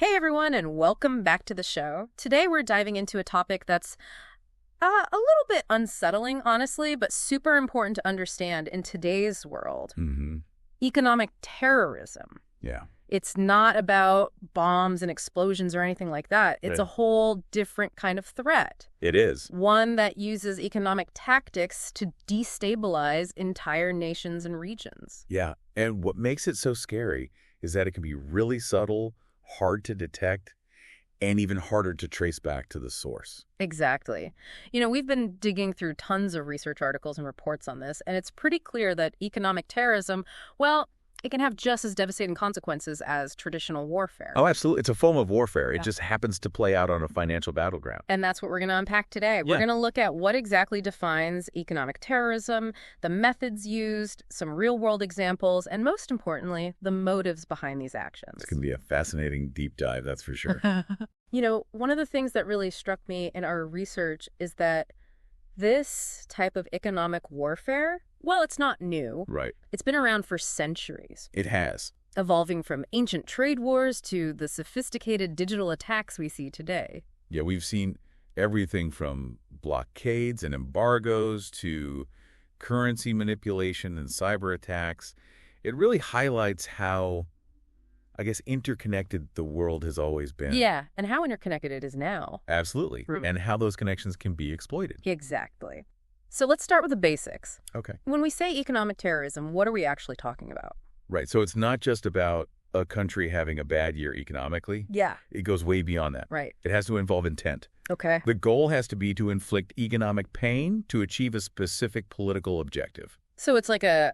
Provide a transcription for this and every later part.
Hey everyone, and welcome back to the show. Today we're diving into a topic that's a little bit unsettling, honestly, but super important to understand in today's world. Economic terrorism. Yeah. It's not about bombs and explosions or anything like that. It's a whole different kind of threat. It is. One that uses economic tactics to destabilize entire nations and regions. Yeah. And what makes it so scary is that it can be really subtle, hard to detect, and even harder to trace back to the source. Exactly. We've been digging through tons of research articles and reports on this, and it's pretty clear that economic terrorism, well, it can have just as devastating consequences as traditional warfare. Oh, absolutely. It's a form of warfare. Yeah. It just happens to play out on a financial battleground. And that's what we're going to unpack today. We're going to look at what exactly defines economic terrorism, the methods used, some real-world examples, and most importantly, the motives behind these actions. It's going to be a fascinating deep dive, that's for sure. One of the things that really struck me in our research is that this type of economic warfare, well, it's not new. Right. It's been around for centuries, It has. evolving from ancient trade wars to the sophisticated digital attacks we see today. Yeah, we've seen everything from blockades and embargoes to currency manipulation and cyber attacks. It really highlights how, I guess, interconnected the world has always been. Yeah, and how interconnected it is now. Absolutely. And how those connections can be exploited. Exactly. So let's start with the basics. Okay. When we say economic terrorism, what are we actually talking about? Right. So it's not just about a country having a bad year economically. Yeah. It goes way beyond that. Right. It has to involve intent. Okay. The goal has to be to inflict economic pain to achieve a specific political objective. So it's like a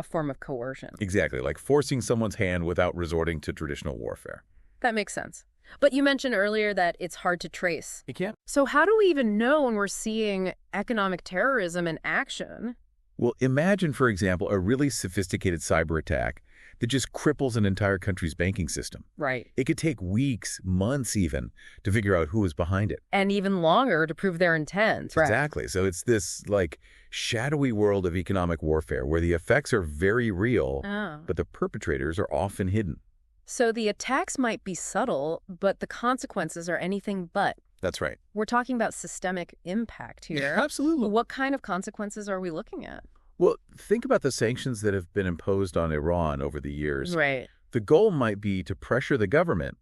form of coercion. Exactly, like forcing someone's hand without resorting to traditional warfare. That makes sense. But you mentioned earlier that it's hard to trace. You can't. So how do we even know when we're seeing economic terrorism in action? Well, imagine, for example, a really sophisticated cyber attack that just cripples an entire country's banking system. Right. It could take weeks, months even, to figure out who is behind it. And even longer to prove their intent. Exactly. So it's this, shadowy world of economic warfare where the effects are very real, but the perpetrators are often hidden. So the attacks might be subtle, but the consequences are anything but. That's right. We're talking about systemic impact here. Yeah, absolutely. What kind of consequences are we looking at? Well, think about the sanctions that have been imposed on Iran over the years. Right. The goal might be to pressure the government,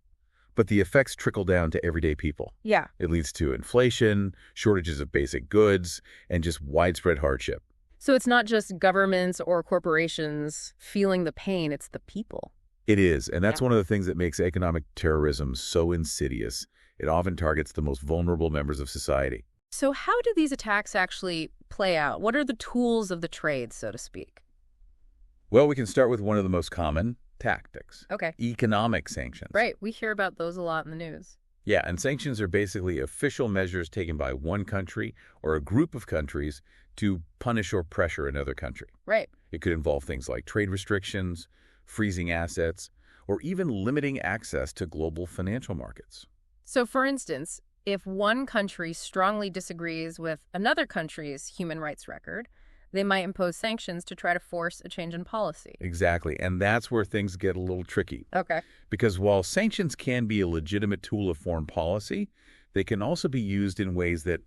but the effects trickle down to everyday people. Yeah. It leads to inflation, shortages of basic goods, and just widespread hardship. So it's not just governments or corporations feeling the pain, it's the people. It is, and that's one of the things that makes economic terrorism so insidious. It often targets the most vulnerable members of society. So how do these attacks actually play out? What are the tools of the trade, so to speak? Well, we can start with one of the most common tactics. Okay. Economic sanctions. Right. We hear about those a lot in the news. Yeah, and sanctions are basically official measures taken by one country or a group of countries to punish or pressure another country. Right. It could involve things like trade restrictions, freezing assets, or even limiting access to global financial markets. So, for instance, if one country strongly disagrees with another country's human rights record, they might impose sanctions to try to force a change in policy. Exactly, and that's where things get a little tricky. Okay. Because while sanctions can be a legitimate tool of foreign policy, they can also be used in ways that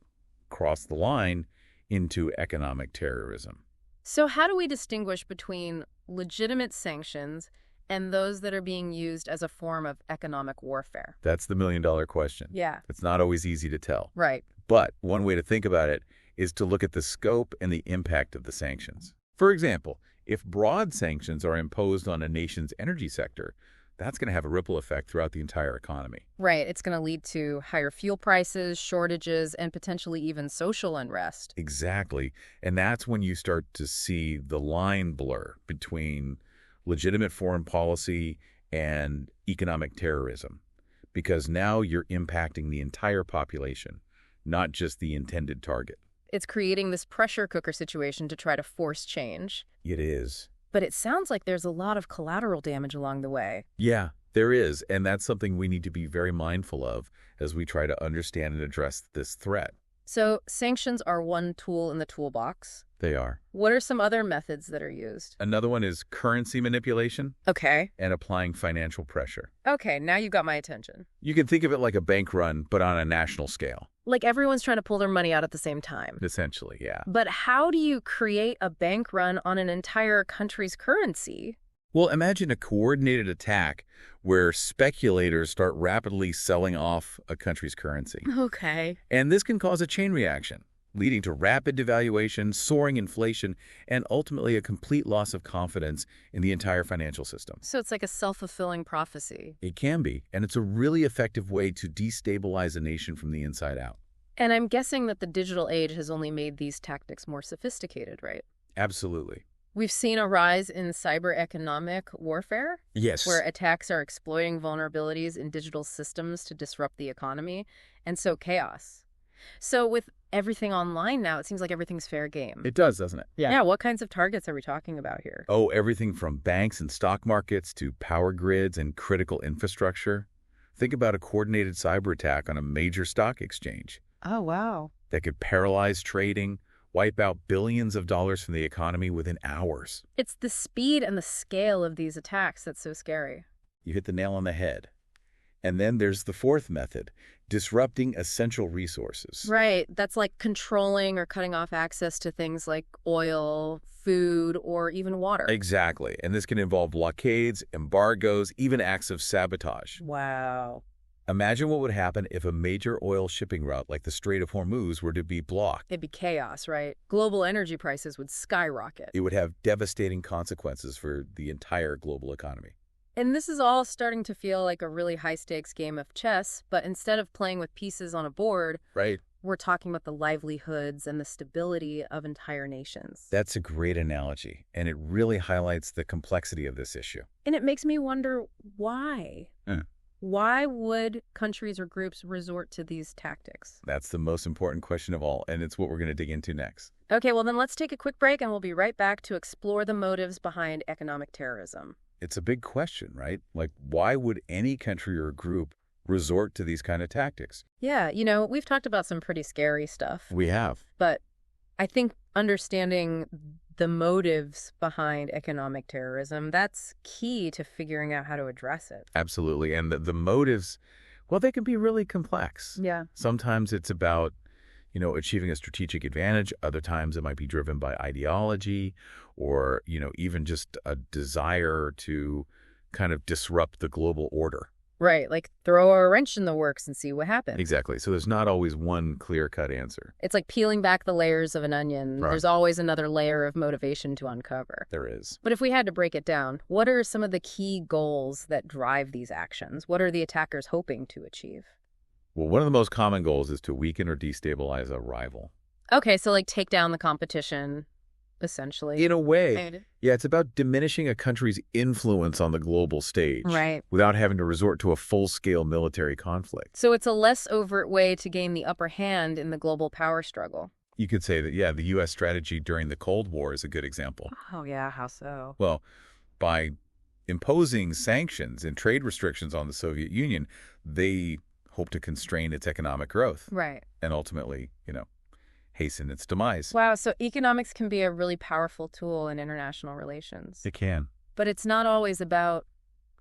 cross the line into economic terrorism. So how do we distinguish between legitimate sanctions and those that are being used as a form of economic warfare? That's the million-dollar question. Yeah. It's not always easy to tell. Right. But one way to think about it is to look at the scope and the impact of the sanctions. For example, if broad sanctions are imposed on a nation's energy sector, that's going to have a ripple effect throughout the entire economy. Right. It's going to lead to higher fuel prices, shortages, and potentially even social unrest. Exactly. And that's when you start to see the line blur between legitimate foreign policy and economic terrorism, because now you're impacting the entire population, not just the intended target. It's creating this pressure cooker situation to try to force change. It is. But it sounds like there's a lot of collateral damage along the way. Yeah, there is. And that's something we need to be very mindful of as we try to understand and address this threat. So sanctions are one tool in the toolbox. They are. What are some other methods that are used? Another one is currency manipulation Okay. and applying financial pressure. Okay, now you've got my attention. You can think of it like a bank run, but on a national scale. Like everyone's trying to pull their money out at the same time. Essentially, yeah. But how do you create a bank run on an entire country's currency? Well, imagine a coordinated attack where speculators start rapidly selling off a country's currency. Okay. And this can cause a chain reaction, leading to rapid devaluation, soaring inflation, and ultimately a complete loss of confidence in the entire financial system. So it's like a self-fulfilling prophecy. It can be, and it's a really effective way to destabilize a nation from the inside out. And I'm guessing that the digital age has only made these tactics more sophisticated, right? Absolutely. We've seen a rise in cyber economic warfare, Yes. where attacks are exploiting vulnerabilities in digital systems to disrupt the economy, and sow chaos. So with everything online now, it seems like everything's fair game. It does, doesn't it? Yeah, what kinds of targets are we talking about here? Oh, everything from banks and stock markets to power grids and critical infrastructure. Think about a coordinated cyber attack on a major stock exchange Oh, wow. that could paralyze trading, wipe out billions of dollars from the economy within hours. It's the speed and the scale of these attacks that's so scary. You hit the nail on the head. And then there's the fourth method, disrupting essential resources. Right. That's like controlling or cutting off access to things like oil, food, or even water. Exactly. And this can involve blockades, embargoes, even acts of sabotage. Wow. Imagine what would happen if a major oil shipping route like the Strait of Hormuz were to be blocked. It'd be chaos, right? Global energy prices would skyrocket. It would have devastating consequences for the entire global economy. And this is all starting to feel like a really high-stakes game of chess, but instead of playing with pieces on a board, Right. we're talking about the livelihoods and the stability of entire nations. That's a great analogy, and it really highlights the complexity of this issue. And it makes me wonder why. Hmm. Why would countries or groups resort to these tactics? That's the most important question of all, and it's what we're going to dig into next. Okay, well then let's take a quick break and we'll be right back to explore the motives behind economic terrorism. It's a big question, right? Like, why would any country or group resort to these kind of tactics? Yeah, we've talked about some pretty scary stuff, We have. but I think understanding the motives behind economic terrorism, that's key to figuring out how to address it. Absolutely. And the motives, well, they can be really complex. Yeah. Sometimes it's about, achieving a strategic advantage. Other times it might be driven by ideology or, even just a desire to kind of disrupt the global order. Right, like throw a wrench in the works and see what happens. Exactly. So there's not always one clear-cut answer. It's like peeling back the layers of an onion. Right. There's always another layer of motivation to uncover. There is. But if we had to break it down, what are some of the key goals that drive these actions? What are the attackers hoping to achieve? Well, one of the most common goals is to weaken or destabilize a rival. Okay, so like take down the competition, essentially. In a way, yeah, it's about diminishing a country's influence on the global stage. Right. Without having to resort to a full-scale military conflict. So it's a less overt way to gain the upper hand in the global power struggle. You could say that, yeah, the U.S. strategy during the Cold War is a good example. Oh, yeah, how so? Well, by imposing sanctions and trade restrictions on the Soviet Union, they hope to constrain its economic growth. Right. And ultimately, hasten its demise. Wow, so economics can be a really powerful tool in international relations. It can. But it's not always about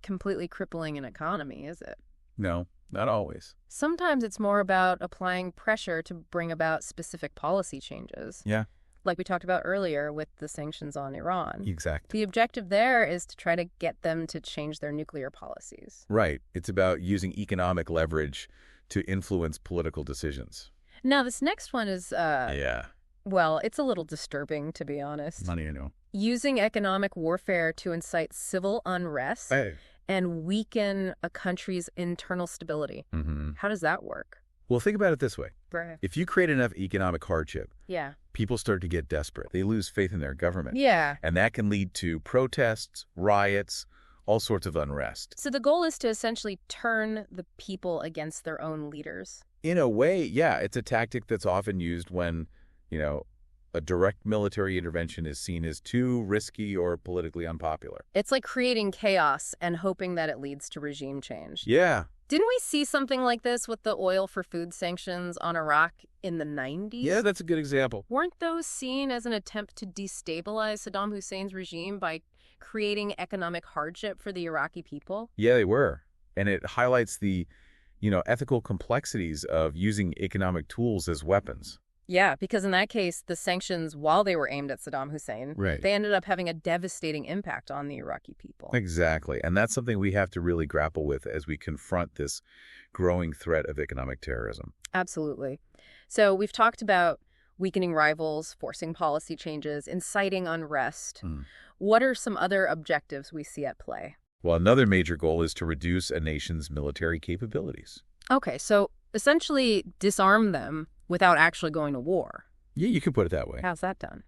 completely crippling an economy, is it? No, not always. Sometimes it's more about applying pressure to bring about specific policy changes. Yeah. Like we talked about earlier with the sanctions on Iran. Exactly. The objective there is to try to get them to change their nuclear policies. Right. It's about using economic leverage to influence political decisions. Now, this next one is, Yeah. well, it's a little disturbing, to be honest. Money, I know. Using economic warfare to incite civil unrest Hey. and weaken a country's internal stability. Mm-hmm. How does that work? Well, think about it this way. Right. If you create enough economic hardship, Yeah. people start to get desperate. They lose faith in their government. Yeah. And that can lead to protests, riots, all sorts of unrest. So the goal is to essentially turn the people against their own leaders. In a way, yeah, it's a tactic that's often used when, a direct military intervention is seen as too risky or politically unpopular. It's like creating chaos and hoping that it leads to regime change. Yeah, Didn't we see something like this with the oil for food sanctions on Iraq in the 90s? Yeah, that's a good example. Weren't those seen as an attempt to destabilize Saddam Hussein's regime by creating economic hardship for the Iraqi people? Yeah, they were. And it highlights the, ethical complexities of using economic tools as weapons. Yeah, because in that case, the sanctions, while they were aimed at Saddam Hussein, Right. they ended up having a devastating impact on the Iraqi people. Exactly. And that's something we have to really grapple with as we confront this growing threat of economic terrorism. Absolutely. So we've talked about weakening rivals, forcing policy changes, inciting unrest. What are some other objectives we see at play? Well, another major goal is to reduce a nation's military capabilities. Okay, so essentially disarm them without actually going to war. Yeah, you can put it that way. How's that done?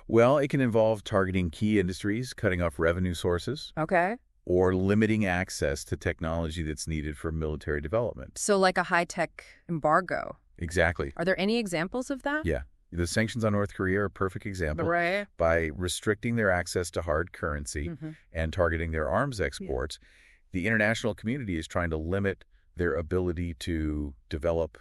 Well, it can involve targeting key industries, cutting off revenue sources, Okay. or limiting access to technology that's needed for military development. So like a high-tech embargo. Exactly. Are there any examples of that? Yeah. The sanctions on North Korea are a perfect example. Right. By restricting their access to hard currency and targeting their arms exports, the international community is trying to limit their ability to develop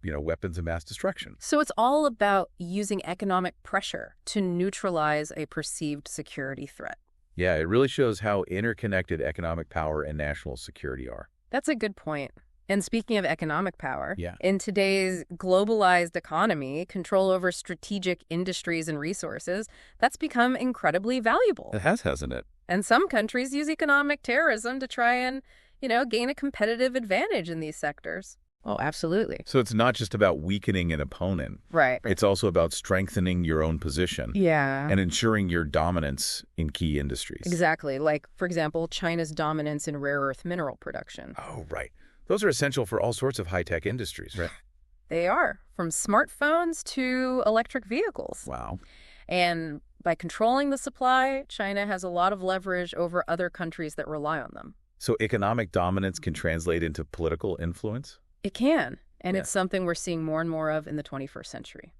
weapons of mass destruction. So it's all about using economic pressure to neutralize a perceived security threat. Yeah, it really shows how interconnected economic power and national security are. That's a good point. And speaking of economic power, Yeah. in today's globalized economy, control over strategic industries and resources, that's become incredibly valuable. It has, hasn't it? And some countries use economic terrorism to try and, gain a competitive advantage in these sectors. Oh, absolutely. So it's not just about weakening an opponent. Right. It's also about strengthening your own position. Yeah. And ensuring your dominance in key industries. Exactly. Like, for example, China's dominance in rare earth mineral production. Oh, right. Those are essential for all sorts of high-tech industries, right? They are, from smartphones to electric vehicles. Wow. And by controlling the supply, China has a lot of leverage over other countries that rely on them. So economic dominance can translate into political influence? It can, and Yeah. it's something we're seeing more and more of in the 21st century.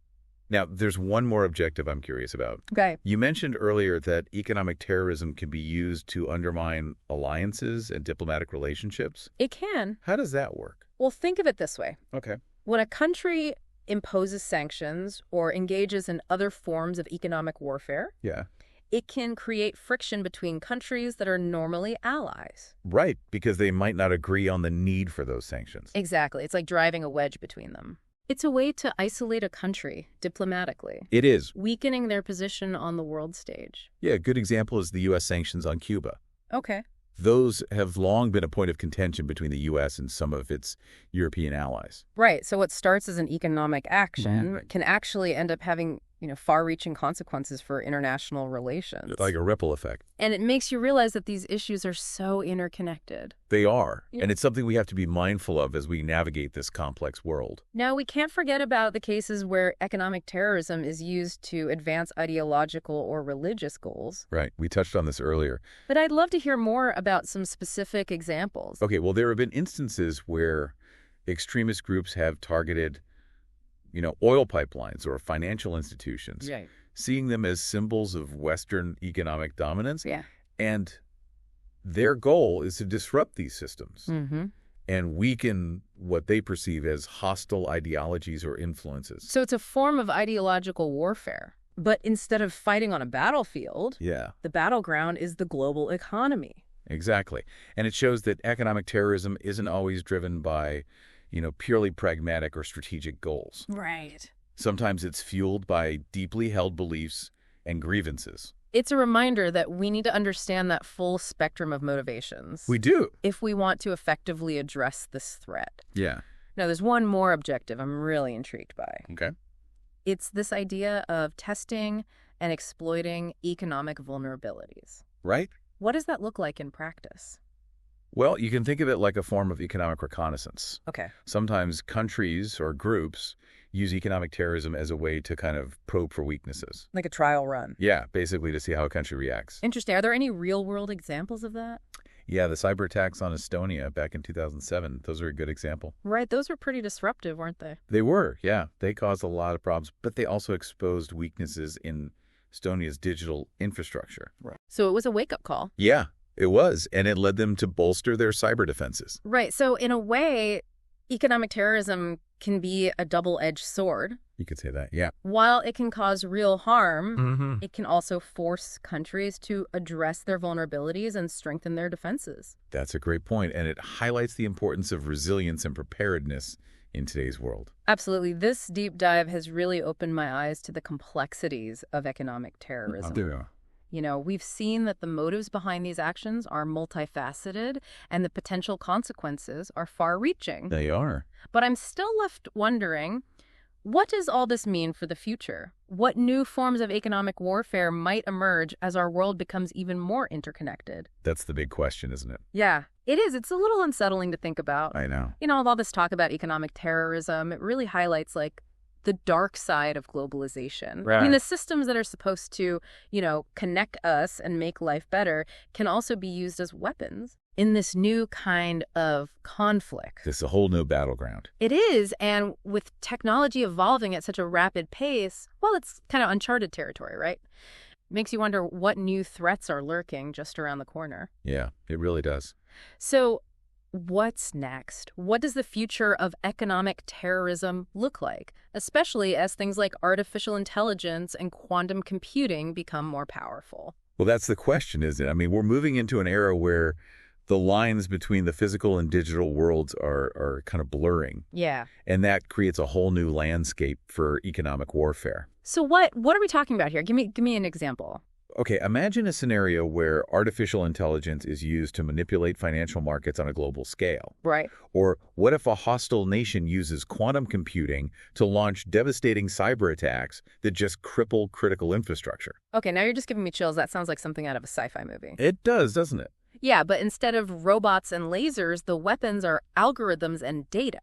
Now, there's one more objective I'm curious about. Okay. You mentioned earlier that economic terrorism can be used to undermine alliances and diplomatic relationships. It can. How does that work? Well, think of it this way. Okay. When a country imposes sanctions or engages in other forms of economic warfare, Yeah. it can create friction between countries that are normally allies. Right, because they might not agree on the need for those sanctions. Exactly. It's like driving a wedge between them. It's a way to isolate a country diplomatically, It is. weakening their position on the world stage. Yeah, a good example is the U.S. sanctions on Cuba. Okay. Those have long been a point of contention between the U.S. and some of its European allies. Right. So what starts as an economic action can actually end up having, far-reaching consequences for international relations. Like a ripple effect. And it makes you realize that these issues are so interconnected. They are. Yeah. And it's something we have to be mindful of as we navigate this complex world. Now, we can't forget about the cases where economic terrorism is used to advance ideological or religious goals. Right. We touched on this earlier. But I'd love to hear more about some specific examples. Okay, well, there have been instances where extremist groups have targeted, oil pipelines or financial institutions, Right. seeing them as symbols of Western economic dominance. Yeah. And their goal is to disrupt these systems Mm-hmm. and weaken what they perceive as hostile ideologies or influences. So it's a form of ideological warfare. But instead of fighting on a battlefield, Yeah, the battleground is the global economy. exactly. And it shows that economic terrorism isn't always driven by, purely pragmatic or strategic goals. Right. Sometimes it's fueled by deeply held beliefs and grievances. It's a reminder that we need to understand that full spectrum of motivations We do. if we want to effectively address this threat. Yeah. Now, there's one more objective I'm really intrigued by. Okay. It's this idea of testing and exploiting economic vulnerabilities. Right? What does that look like in practice? Well, you can think of it like a form of economic reconnaissance. Okay. Sometimes countries or groups use economic terrorism as a way to kind of probe for weaknesses. Like a trial run. Yeah, basically to see how a country reacts. Interesting. Are there any real-world examples of that? Yeah, the cyber attacks on Estonia back in 2007, those are a good example. Right. Those were pretty disruptive, weren't they? They were, yeah. They caused a lot of problems, but they also exposed weaknesses in Estonia's digital infrastructure. So it was a wake-up call. Yeah, It was, and it led them to bolster their cyber defenses. Right. So in a way, economic terrorism can be a double-edged sword. You could say that, yeah. While it can cause real harm, Mm-hmm. it can also force countries to address their vulnerabilities and strengthen their defenses. That's a great point, and it highlights the importance of resilience and preparedness in today's world. Absolutely. This deep dive has really opened my eyes to the complexities of economic terrorism. You know, we've seen that the motives behind these actions are multifaceted and the potential consequences are far-reaching. They are. But I'm still left wondering, what does all this mean for the future? What new forms of economic warfare might emerge as our world becomes even more interconnected? That's the big question, isn't it? Yeah, it is. It's a little unsettling to think about. I know. You know, with all this talk about economic terrorism, it really highlights, like, the dark side of globalization. Right. I mean, the systems that are supposed to, connect us and make life better can also be used as weapons in this new kind of conflict. This is a whole new battleground. It is, and with technology evolving at such a rapid pace, well, it's kind of uncharted territory, right? Makes you wonder what new threats are lurking just around the corner. Yeah, it really does. So what's next? What does the future of economic terrorism look like, especially as things like artificial intelligence and quantum computing become more powerful? Well, that's the question, isn't it? I mean, we're moving into an era where the lines between the physical and digital worlds are kind of blurring. Yeah. And that creates a whole new landscape for economic warfare. So what are we talking about here? Give me an example. Okay, imagine a scenario where artificial intelligence is used to manipulate financial markets on a global scale. Right. Or what if a hostile nation uses quantum computing to launch devastating cyber attacks that just cripple critical infrastructure? Okay, now you're just giving me chills. That sounds like something out of a sci-fi movie. It does, doesn't it? Yeah, but instead of robots and lasers, the weapons are algorithms and data.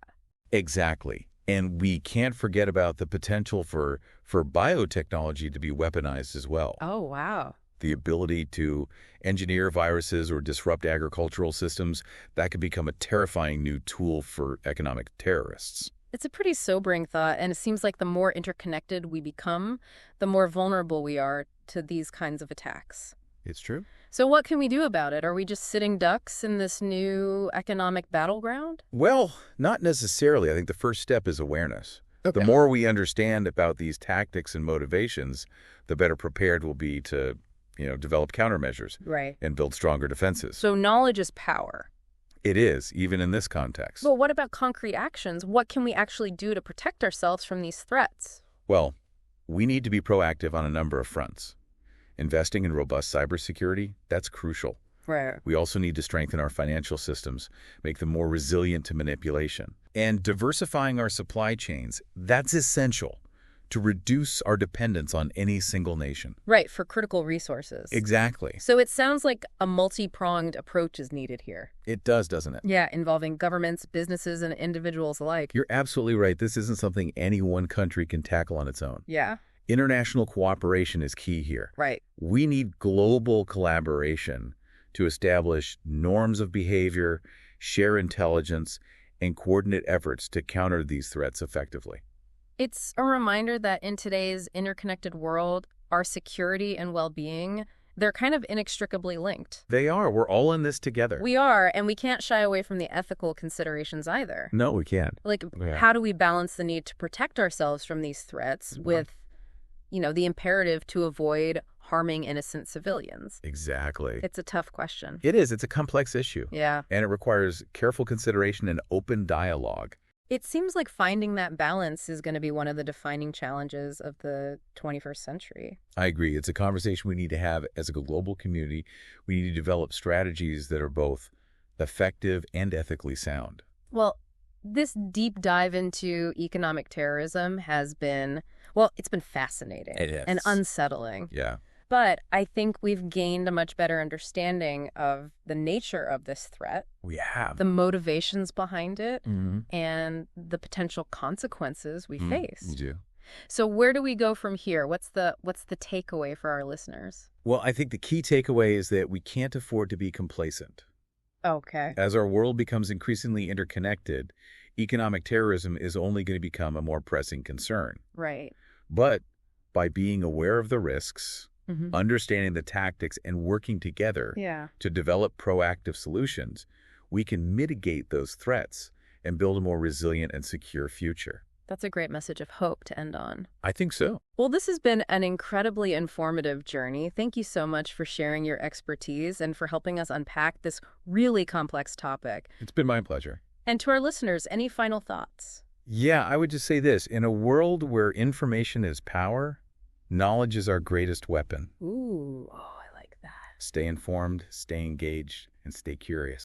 Exactly. And we can't forget about the potential for biotechnology to be weaponized as well. Oh, wow. The ability to engineer viruses or disrupt agricultural systems, that could become a terrifying new tool for economic terrorists. It's a pretty sobering thought, and it seems like the more interconnected we become, the more vulnerable we are to these kinds of attacks. It's true. So what can we do about it? Are we just sitting ducks in this new economic battleground? Well, not necessarily. I think the first step is awareness. Okay. The more we understand about these tactics and motivations, the better prepared we'll be to, develop countermeasures Right. and build stronger defenses. So knowledge is power. It is, even in this context. But what about concrete actions? What can we actually do to protect ourselves from these threats? Well, we need to be proactive on a number of fronts. Investing in robust cybersecurity, that's crucial. Right. We also need to strengthen our financial systems, make them more resilient to manipulation. And diversifying our supply chains, that's essential to reduce our dependence on any single nation. Right, for critical resources. Exactly. So it sounds like a multi-pronged approach is needed here. It does, doesn't it? Yeah, involving governments, businesses, and individuals alike. You're absolutely right. This isn't something any one country can tackle on its own. Yeah. International cooperation is key here. Right. We need global collaboration to establish norms of behavior, share intelligence, and coordinate efforts to counter these threats effectively. It's a reminder that in today's interconnected world, our security and well-being, they're kind of inextricably linked. They are. We're all in this together. We are, and we can't shy away from the ethical considerations either. No, we can't. Like, Yeah. How do we balance the need to protect ourselves from these threats with, the imperative to avoid harming innocent civilians? Exactly. It's a tough question. It is. It's a complex issue. Yeah. And it requires careful consideration and open dialogue. It seems like finding that balance is going to be one of the defining challenges of the 21st century. I agree. It's a conversation we need to have as a global community. We need to develop strategies that are both effective and ethically sound. Well, this deep dive into economic terrorism has been, it's been fascinating It is. and unsettling. Yeah. But I think we've gained a much better understanding of the nature of this threat, We have. the motivations behind it, Mm-hmm. and the potential consequences we face. We do. So where do we go from here? What's the takeaway for our listeners? Well, I think the key takeaway is that we can't afford to be complacent. Okay. As our world becomes increasingly interconnected, economic terrorism is only going to become a more pressing concern. Right. But by being aware of the risks, understanding the tactics and working together to develop proactive solutions, we can mitigate those threats and build a more resilient and secure future. That's a great message of hope to end on. I think so. Well, this has been an incredibly informative journey. Thank you so much for sharing your expertise and for helping us unpack this really complex topic. It's been my pleasure. And to our listeners, any final thoughts? Yeah, I would just say this. In a world where information is power, knowledge is our greatest weapon. Ooh, oh, I like that. Stay informed, stay engaged, and stay curious.